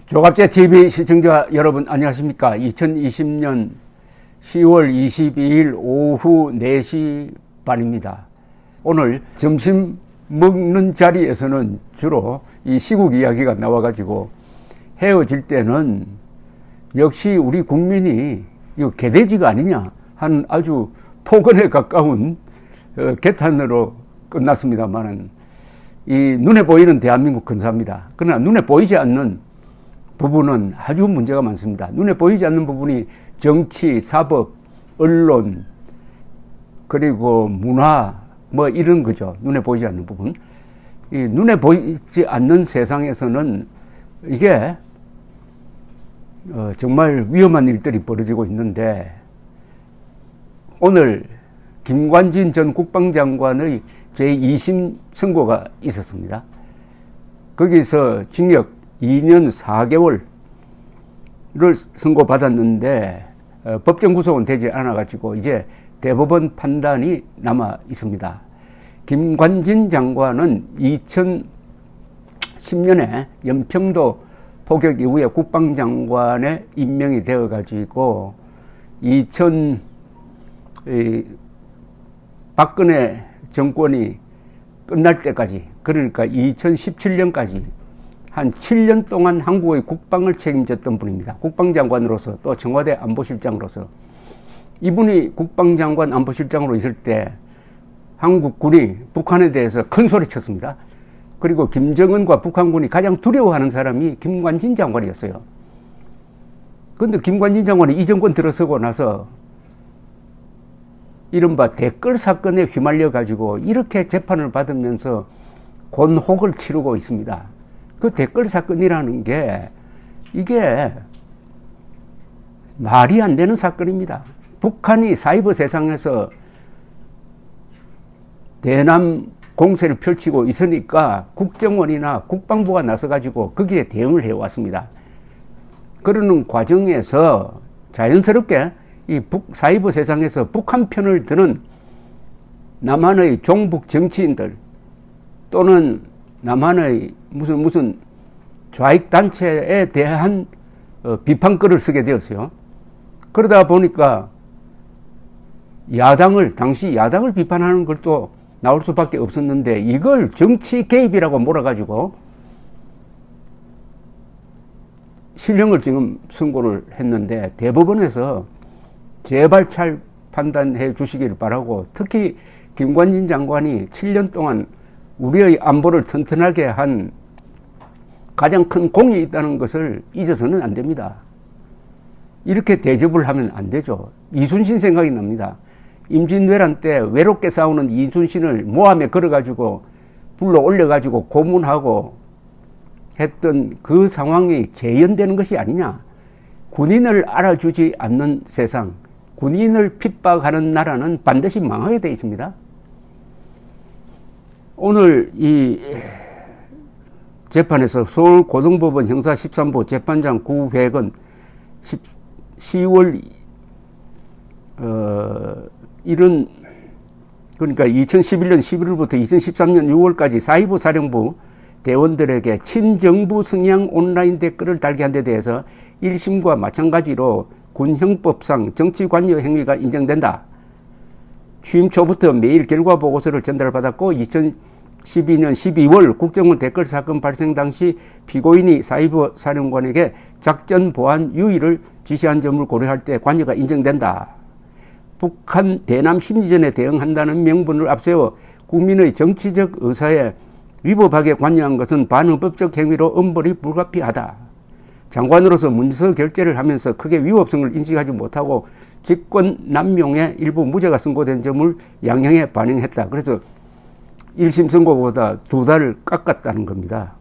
조갑제 TV 시청자 여러분 안녕하십니까? 2020년 10월 22일 오후 4시 반입니다. 오늘 점심 먹는 자리에서는 주로 이 시국 이야기가 나와가지고 헤어질 때는 역시 우리 국민이 이거 개돼지가 아니냐 하는 아주 폭언에 가까운 개탄으로 끝났습니다만은 이 눈에 보이는 대한민국 근사입니다. 그러나 눈에 보이지 않는 부분은 아주 문제가 많습니다. 눈에 보이지 않는 부분이 정치, 사법, 언론, 그리고 문화 뭐 이런 거죠. 눈에 보이지 않는 부분. 이 눈에 보이지 않는 세상에서는 이게 정말 위험한 일들이 벌어지고 있는데 오늘 김관진 전 국방장관의 제2심 선고가 있었습니다. 거기서 징역 2년 4개월을 선고받았는데 법정 구속은 되지 않아가지고 이제 대법원 판단이 남아 있습니다. 김관진 장관은 2010년에 연평도 포격 이후에 국방장관에 임명이 되어가지고 박근혜 정권이 끝날 때까지, 그러니까 2017년까지 한 7년 동안 한국의 국방을 책임졌던 분입니다. 국방장관으로서 또 청와대 안보실장으로서. 이분이 국방장관 안보실장으로 있을 때 한국군이 북한에 대해서 큰 소리 쳤습니다. 그리고 김정은과 북한군이 가장 두려워하는 사람이 김관진 장관이었어요. 그런데 김관진 장관이 이 정권 들어서고 나서 이른바 댓글 사건에 휘말려 가지고 이렇게 재판을 받으면서 곤혹을 치르고 있습니다. 그 댓글 사건이라는 게 이게 말이 안 되는 사건입니다. 북한이 사이버 세상에서 대남 공세를 펼치고 있으니까 국정원이나 국방부가 나서가지고 거기에 대응을 해왔습니다. 그러는 과정에서 자연스럽게 이 사이버 세상에서 북한 편을 드는 남한의 종북 정치인들 또는 남한의 무슨 좌익 단체에 대한 비판글을 쓰게 되었어요. 그러다 보니까 당시 야당을 비판하는 걸 또 나올 수밖에 없었는데 이걸 정치 개입이라고 몰아가지고 실형을 지금 선고를 했는데 대법원에서 재발찰 판단해 주시기를 바라고, 특히 김관진 장관이 7년 동안 우리의 안보를 튼튼하게 한 가장 큰 공이 있다는 것을 잊어서는 안 됩니다. 이렇게 대접을 하면 안 되죠. 이순신 생각이 납니다. 임진왜란 때 외롭게 싸우는 이순신을 모함에 걸어가지고 불러 올려가지고 고문하고 했던 그 상황이 재현되는 것이 아니냐. 군인을 알아주지 않는 세상, 군인을 핍박하는 나라는 반드시 망하게 되어 있습니다. 오늘 이 재판에서 서울고등법원 형사 13부 재판장 구회건 10월 그러니까 2011년 11월부터 2013년 6월까지 사이버 사령부 대원들에게 친정부 성향 온라인 댓글을 달게 한 데 대해서 1심과 마찬가지로 군형법상 정치관여 행위가 인정된다. 취임 초부터 매일 결과 보고서를 전달받았고 2012년 12월 국정원 댓글 사건 발생 당시 피고인이 사이버 사령관에게 작전 보안 유의를 지시한 점을 고려할 때 관여가 인정된다. 북한 대남 심리전에 대응한다는 명분을 앞세워 국민의 정치적 의사에 위법하게 관여한 것은 반헌법적 행위로 엄벌이 불가피하다. 장관으로서 문서 결재를 하면서 크게 위법성을 인식하지 못하고 직권 남용에 일부 무죄가 선고된 점을 양형에 반영했다. 그래서 1심 선고보다 2달을 깎았다는 겁니다.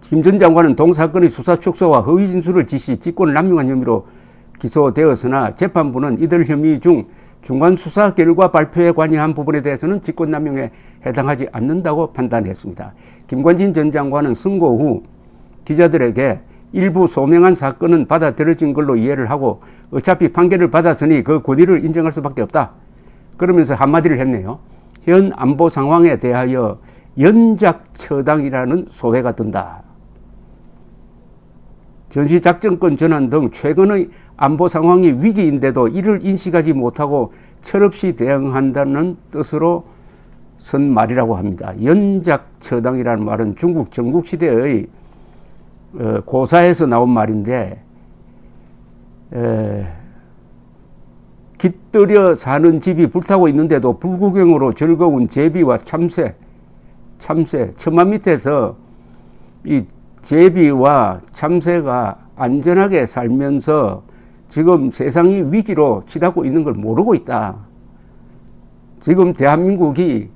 김 전 장관은 동사건의 수사 축소와 허위 진술을 지시, 직권을 남용한 혐의로 기소되었으나 재판부는 이들 혐의 중 중간 수사 결과 발표에 관여한 부분에 대해서는 직권남용에 해당하지 않는다고 판단했습니다. 김관진 전 장관은 선고 후 기자들에게 일부 소명한 사건은 받아들여진 걸로 이해를 하고 어차피 판결을 받았으니 그 권위를 인정할 수밖에 없다. 그러면서 한마디를 했네요. 현 안보 상황에 대하여 연작처당이라는 소회가 든다. 전시작전권 전환 등 최근의 안보 상황이 위기인데도 이를 인식하지 못하고 철없이 대응한다는 뜻으로 쓴 말이라고 합니다. 연작처당이라는 말은 중국 전국시대의 고사에서 나온 말인데, 깃들여 사는 집이 불타고 있는데도 불구경으로 즐거운 제비와 참새, 처마 밑에서 이 제비와 참새가 안전하게 살면서 지금 세상이 위기로 치닫고 있는 걸 모르고 있다. 지금 대한민국이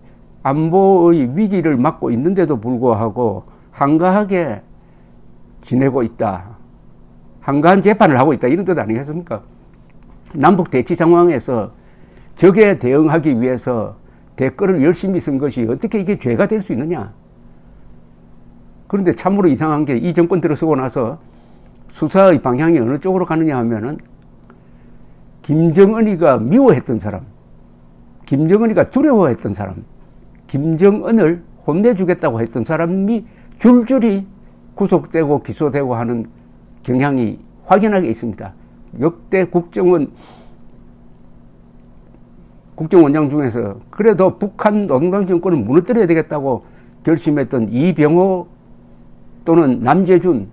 안보의 위기를 맞고 있는데도 불구하고 한가하게 지내고 있다. 한가한 재판을 하고 있다. 이런 뜻 아니겠습니까? 남북 대치 상황에서 적에 대응하기 위해서 대거를 열심히 쓴 것이 어떻게 이게 죄가 될 수 있느냐. 그런데 참으로 이상한 게 이 정권 들어서고 나서 수사의 방향이 어느 쪽으로 가느냐 하면은 김정은이가 미워했던 사람, 김정은이가 두려워했던 사람, 김정은을 혼내주겠다고 했던 사람이 줄줄이 구속되고 기소되고 하는 경향이 확연하게 있습니다. 역대 국정원장 중에서 그래도 북한 노동당 정권을 무너뜨려야 되겠다고 결심했던 이병호 또는 남재준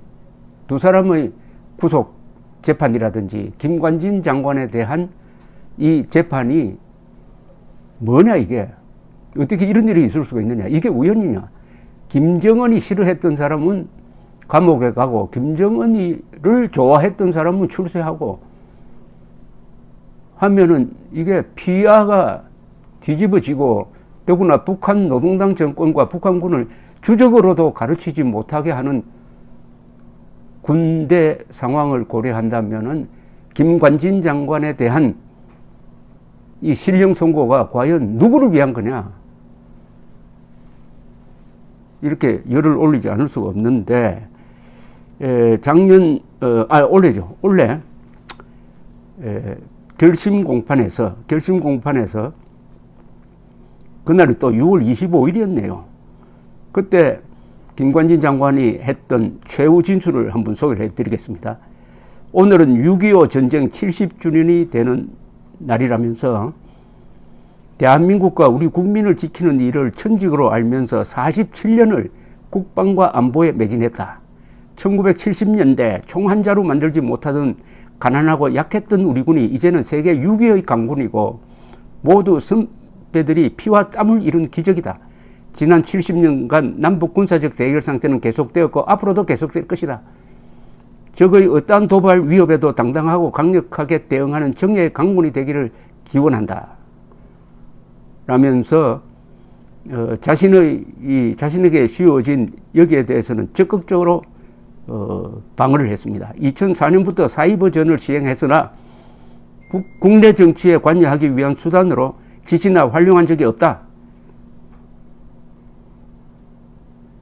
두 사람의 구속 재판이라든지 김관진 장관에 대한 이 재판이 뭐냐 이게. 어떻게 이런 일이 있을 수가 있느냐. 이게 우연이냐. 김정은이 싫어했던 사람은 감옥에 가고 김정은이를 좋아했던 사람은 출세하고 하면은 이게 피아가 뒤집어지고 더구나 북한 노동당 정권과 북한군을 주적으로도 가르치지 못하게 하는 군대 상황을 고려한다면은 김관진 장관에 대한 이 실형 선고가 과연 누구를 위한 거냐. 이렇게 열을 올리지 않을 수가 없는데, 올해 결심 공판에서 그날이 또 6월 25일이었네요. 그때 김관진 장관이 했던 최후 진술을 한번 소개를 해드리겠습니다. 오늘은 6.25 전쟁 70주년이 되는 날이라면서 대한민국과 우리 국민을 지키는 일을 천직으로 알면서 47년을 국방과 안보에 매진했다. 1970년대 총 한 자루 만들지 못하던 가난하고 약했던 우리 군이 이제는 세계 6위의 강군이고 모두 선배들이 피와 땀을 이룬 기적이다. 지난 70년간 남북 군사적 대결 상태는 계속되었고 앞으로도 계속될 것이다. 적의 어떠한 도발 위협에도 당당하고 강력하게 대응하는 정예의 강군이 되기를 기원한다. 라면서 자신에게 씌워진 여기에 대해서는 적극적으로 방어를 했습니다. 2004년부터 사이버전을 시행했으나 국내 정치에 관여하기 위한 수단으로 지시나 활용한 적이 없다.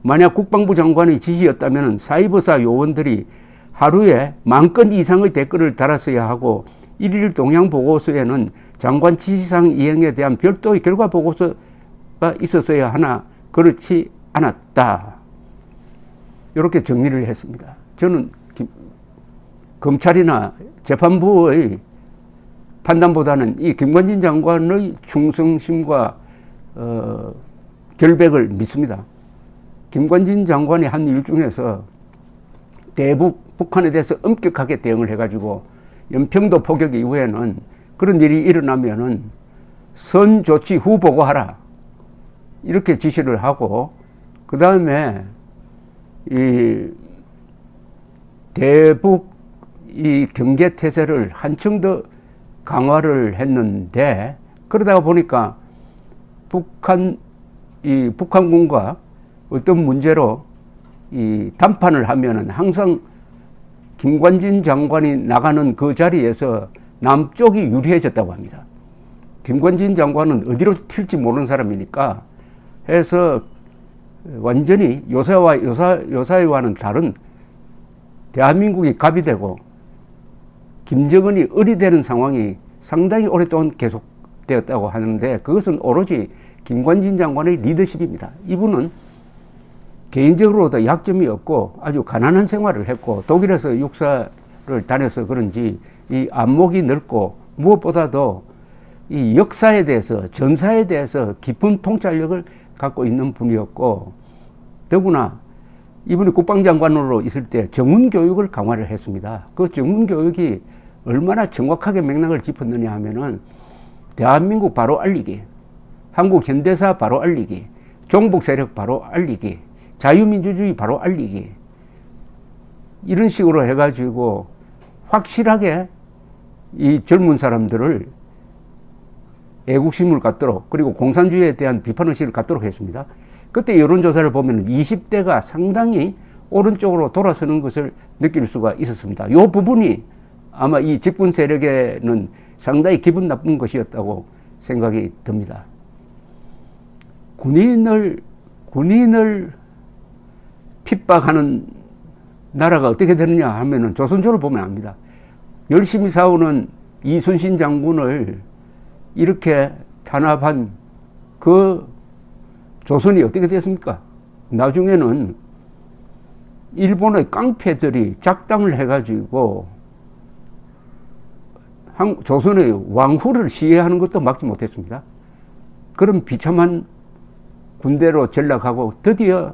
만약 국방부 장관의 지시였다면 사이버사 요원들이 하루에 10,000건 이상의 댓글을 달았어야 하고 1일 동향 보고서에는 장관 지시사항 이행에 대한 별도의 결과 보고서가 있었어야 하나 그렇지 않았다. 이렇게 정리를 했습니다. 저는 검찰이나 재판부의 판단보다는 이 김관진 장관의 충성심과 결백을 믿습니다. 김관진 장관이 한 일 중에서 북한에 대해서 엄격하게 대응을 해가지고 연평도 포격 이후에는 그런 일이 일어나면은 선 조치 후 보고하라. 이렇게 지시를 하고, 그 다음에 이 대북 이 경계 태세를 한층 더 강화를 했는데, 그러다가 보니까 북한군과 어떤 문제로 이 담판을 하면은 항상 김관진 장관이 나가는 그 자리에서 남쪽이 유리해졌다고 합니다. 김관진 장관은 어디로 튈지 모르는 사람이니까 해서 완전히 요사이와는 다른 대한민국이 갑이 되고 김정은이 을이 되는 상황이 상당히 오랫동안 계속되었다고 하는데, 그것은 오로지 김관진 장관의 리더십입니다. 이분은 개인적으로도 약점이 없고 아주 가난한 생활을 했고 독일에서 육사를 다녀서 그런지 이 안목이 넓고 무엇보다도 이 역사에 대해서 전사에 대해서 깊은 통찰력을 갖고 있는 분이었고 더구나 이분이 국방장관으로 있을 때 정문교육을 강화를 했습니다. 그 정문교육이 얼마나 정확하게 맥락을 짚었느냐 하면은 대한민국 바로 알리기, 한국 현대사 바로 알리기, 종북 세력 바로 알리기, 자유민주주의 바로 알리기, 이런 식으로 해가지고 확실하게 이 젊은 사람들을 애국심을 갖도록 그리고 공산주의에 대한 비판의식을 갖도록 했습니다. 그때 여론조사를 보면 20대가 상당히 오른쪽으로 돌아서는 것을 느낄 수가 있었습니다. 이 부분이 아마 이 집권 세력에는 상당히 기분 나쁜 것이었다고 생각이 듭니다. 군인을 핍박하는 나라가 어떻게 되느냐 하면은 조선조를 보면 압니다. 열심히 싸우는 이순신 장군을 이렇게 탄압한 그 조선이 어떻게 됐습니까? 나중에는 일본의 깡패들이 작당을 해가지고 조선의 왕후를 시해하는 것도 막지 못했습니다. 그런 비참한 군대로 전락하고 드디어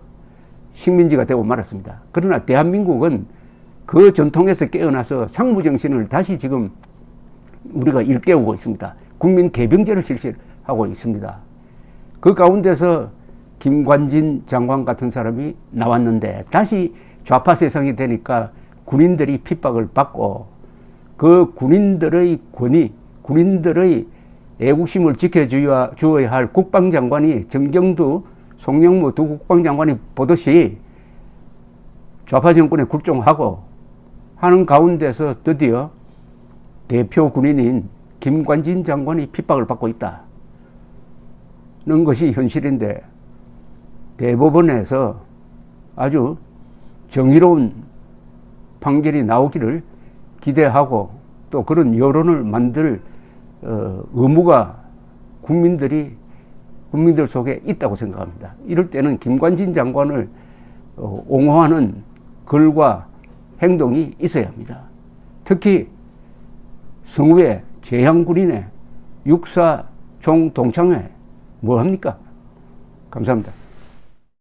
식민지가 되고 말았습니다. 그러나 대한민국은 그 전통에서 깨어나서 상무정신을 다시 지금 우리가 일깨우고 있습니다. 국민 개병제를 실시하고 있습니다. 그 가운데서 김관진 장관 같은 사람이 나왔는데 다시 좌파 세상이 되니까 군인들이 핍박을 받고 그 군인들의 권위, 군인들의 애국심을 지켜주어야 할 국방장관이 정경두, 송영무 두 국방장관이 보듯이 좌파 정권에 굴종하고 하는 가운데서 드디어 대표 군인인 김관진 장관이 핍박을 받고 있다는 것이 현실인데 대법원에서 아주 정의로운 판결이 나오기를 기대하고 또 그런 여론을 만들 의무가 국민들 속에 있다고 생각합니다. 이럴 때는 김관진 장관을 옹호하는 글과 행동이 있어야 합니다. 특히 성우회, 재향군인회, 육사 총동창회 뭐 합니까? 감사합니다.